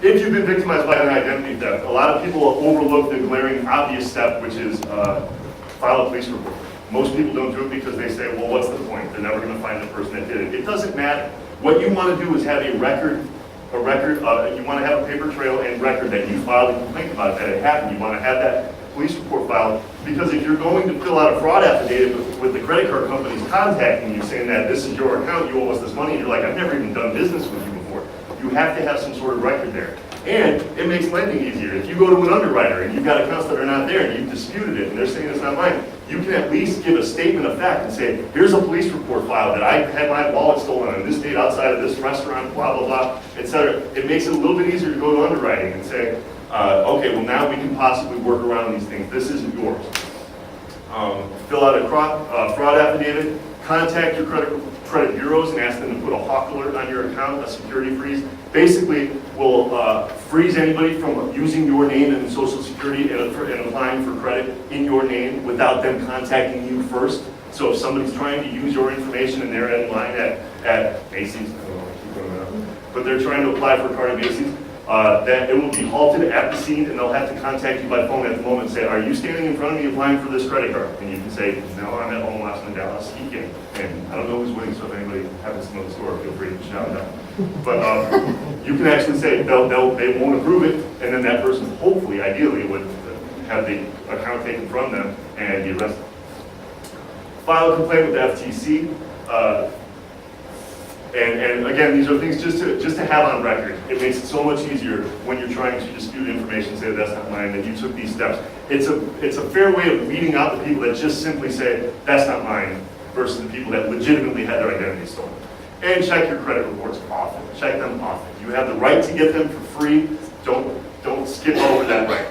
If you've been victimized by an identity theft, a lot of people overlook the glaring obvious step, which is file a police report. Most people don't do it because they say, well, what's the point? They're never going to find the person that did it. It doesn't matter. What you want to do is have a record, you want to have a paper trail and record that you filed a complaint about that it happened. You want to have that police report filed, because if you're going to fill out a fraud affidavit with the credit card companies contacting you saying that this is your account, you owe us this money, and you're like, I've never even done business with you before. You have to have some sort of record there. And it makes lending easier. If you go to an underwriter and you've got accounts that are not there and you've disputed it and they're saying it's not mine, you can at least give a statement of fact and say, here's a police report file that I had my wallet stolen on this date outside of this restaurant, blah, blah, blah, etc. It makes it a little bit easier to go to underwriting and say, okay, well now we can possibly work around these things. This isn't yours. Fill out a fraud affidavit, contact your credit bureaus and ask them to put a hawk alert on your account, a security freeze. Basically, will freeze anybody from using your name and Social Security and applying for credit in your name without them contacting you first. So if somebody's trying to use your information and they're in line at Macy's, I don't know, keep going around, but they're trying to apply for a card at Macy's, that it will be halted at the scene and they'll have to contact you by phone at the moment and say, are you standing in front of me applying for this credit card? And you can say, no, I'm at home watching the Dallas Heat game. And I don't know who's winning, so if anybody happens to know the score, feel free to shout it out. But you can actually say they won't approve it, and then that person hopefully, ideally, would have the account taken from them and be arrested. File a complaint with the FTC. And again, these are things just to have on record. It makes it so much easier when you're trying to dispute information, say that's not mine, that you took these steps. It's a fair way of weeding out the people that just simply say that's not mine, versus the people that legitimately had their identity stolen. And check your credit reports often. Check them often. You have the right to get them for free. Don't skip over that right.